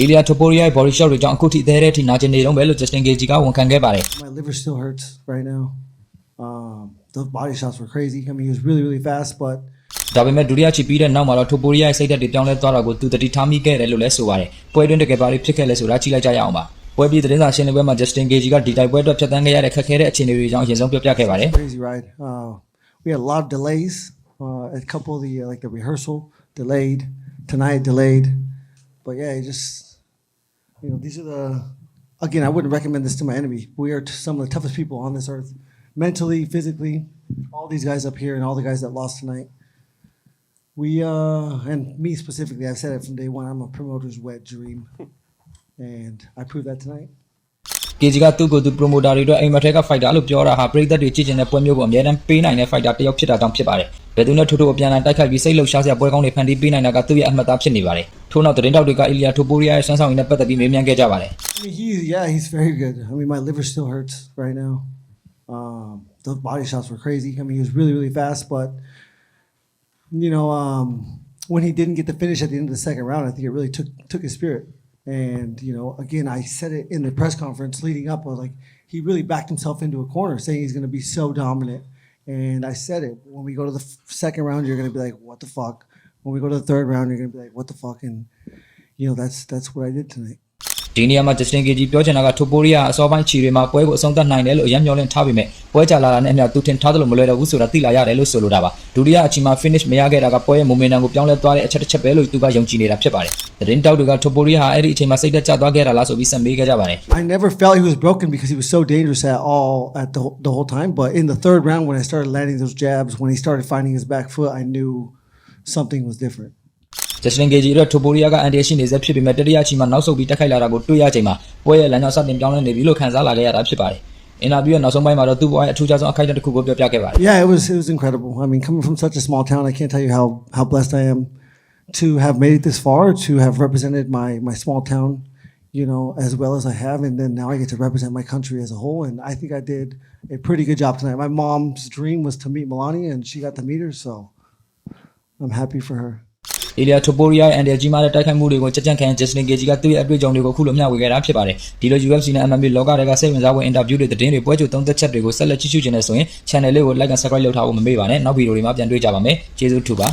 Ilya Topuria body shot တွေကြောင့်အခုထိအသေးတဲ့ထိနာကျင်နေတော့ပဲလို့ Justin Gaethje ကဝန်ခံခဲ့ပါတယ် My liver still hurts right now. Those body shots were crazy. I mean, he was really fast, but ဒါပေမဲ့ဒုတိယချီပြီးတဲ့နောက်မှာတော့ Topuria ရဲ့စိတ်ဓာတ်တွေပြောင်းလဲသွားတာကိုသူတတိထားမိခဲ့တယ်လို့လည်းဆိုပါတယ်ပွဲတွင်းတကယ်ပါလိဖြစ်ခဲ့လဲဆိုတာကြည့်လိုက်ကြရအောင်ပါပွဲပြီးသတင်းစာရှင်းလင်းပွဲမှာ Justin Gaethje ကဒီတိုက်ပွဲအတွက်ဖြတ်သန်းခဲ့ရတဲ့ခက်ခဲတဲ့အခြေအနေတွေအကြောင်းအရင်ဆုံးပြောပြခဲ့ပါတယ် crazy ride. We had a lot of delays. A couple of the like the rehearsal delayed, tonight delayed, but yeah, it just these are the again I wouldn't recommend this to my enemy. We are some of the toughest people on this earth, mentally, physically. All these guys up here and all the guys that lost tonight. We and me specifically, I've said it from day one. I'm a promoter's wet dream, and I proved that tonight. Gaethje ကသူ့ကိုယ်သူ promoter တွေအတွက်အိမ်မက်ထဲက fighter လို့ပြောတာဟာပရိသတ်တွေကြည့်ကျင်တဲ့ပွဲမျိုးကိုအများတန်းပေးနိုင်တဲ့ fighter တစ်ယောက်ဖြစ်တာတောင်ဖြစ်ပါတယ်။ဘယ်သူနဲ့ထိုးထိုးအပြန်အလှန်တိုက်ခိုက်ပြီးစိတ်လှုပ်ရှားစရာပွဲကောင်းတွေဖန်တီးပေးနိုင်တာကသူ့ရဲ့အမှတ်အသားဖြစ်နေပါတယ်။ထို့နောက်သတင်းတောက်တွေက Ilya Topuria ရဲ့ဆွမ်းဆောင်ရည်နဲ့ပတ်သက်ပြီးမေးမြန်းခဲ့ကြပါတယ် I mean, he's very good. I mean, my liver still hurts right now. Those body shots were crazy. I mean, he was really fast, but when he didn't get the finish at the end of the second round, I think it really took his spirit. And again, I said it in the press conference leading up. I was like, he really backed himself into a corner, saying he's going to be so dominant. And I said it. When we go to the second round, you're going to be like, what the fuck? When we go to the third round, you're going to be like, what the fuck? And that's what I did tonight. ဒီနေရာမှာ Justin Gaethje ပြောချင်တာက Topuria အစောပိုင်းခြေတွေမှာပွဲကိုအဆုံးသတ်နိုင်တယ်လို့အရင်မျှော်လင့်ထားပေမဲ့ပွဲကြာလာတာနဲ့အမျှသူထင်ထားသလိုမလွယ်တော့ဘူးဆိုတာသိလာရတယ်လို့ဆိုလိုတာပါဒုတိယအချိန်မှာ finish မရခဲ့တာကပွဲရဲ့ momentum ကိုပြောင်းလဲသွားတဲ့အချက်တစ်ချက်ပဲလို့သူကယုံကြည်နေတာဖြစ်ပါတယ်သတင်းတောက်တွေက Topuria ဟာအဲ့ဒီအချိန်မှာစိတ်သက်သာသွားခဲ့တာလားဆိုပြီးဆက်မေးခဲ့ကြပါတယ် I never felt he was broken because he was so dangerous at the whole time, but in the third round when I started landing those jabs, when he started finding his back foot, I knew something was different. Justin Gaethje အတွက် Topuria ကအန်ဒီရှိနေစေဖြစ်ပေမဲ့တတိယအချိန်မှာနောက်ဆုတ်ပြီးတက်ခိုက်လာတာကိုတွေ့ရချိန်မှာပွဲရဲ့လမ်းကြောင်းစတင်ပြောင်းလဲနေပြီလို့ခံစားလာခဲ့ရတာဖြစ်ပါတယ်အင်တာဗျူးရဲ့နောက်ဆုံးပိုင်းမှာတော့သူ့ဘဝရဲ့အထူးခြားဆုံးအခိုက်အတန့်တစ်ခုကိုပြောပြခဲ့ပါတယ် Yeah, it was incredible. I mean, coming from such a small town, I can't tell you how blessed I am to have made it this far, to have represented my small town, as well as I have, and then now I get to represent my country as a whole, and I think I did a pretty good job tonight. My mom's dream was to meet Melania, and she got to meet her, so I'm happy for her. Ilya Topuria ရဲ့အန်ဒီကြီးမားတဲ့တိုက်ခိုက်မှုတွေကိုကြက်ကြန့်ခံ Justin Gaethje ကသူ့ရဲ့အတွေ့အကြုံတွေကိုခုလိုမျှဝေခဲ့တာဖြစ်ပါတယ်ဒီလို UFC နဲ့ MMA လောကတွေကစိတ်ဝင်စားဖို့အင်တာဗျူးတွေသတင်းတွေပွဲကြိုသုံးသက်ချက်တွေကိုဆက်လက်ကြည့်ရှုခြင်းနဲ့ဆိုရင် channel လေးကို like and subscribe လုပ်ထားဖို့မမေ့ပါနဲ့နောက်ဗီဒီယိုတွေမှာပြန်တွေ့ကြပါမယ်ကျေးဇူးထူပါ